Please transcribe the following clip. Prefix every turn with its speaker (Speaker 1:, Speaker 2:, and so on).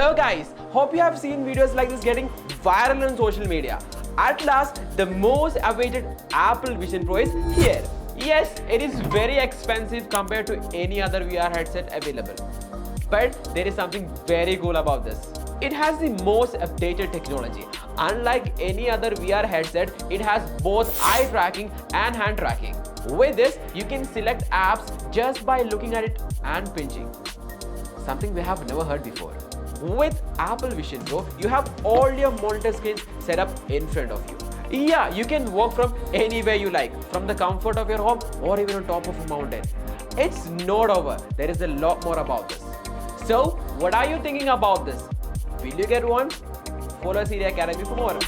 Speaker 1: Hello guys, hope you have seen videos like this getting viral on social media. At last, the most awaited Apple Vision Pro is here. Yes, it is very expensive compared to any other VR headset available. But there is something very cool about this. It has the most updated technology. Unlike any other VR headset, it has both eye tracking and hand tracking. With this, you can select apps just by looking at it and pinching. Something we have never heard before. With Apple Vision Pro, you have all your monitor screens set up in front of you. Yeah, you can work from anywhere you like, from the comfort of your home or even on top of a mountain. It's not over. There is a lot more about this. So, what are you thinking about this? Will you get one? Follow CDA Academy for more.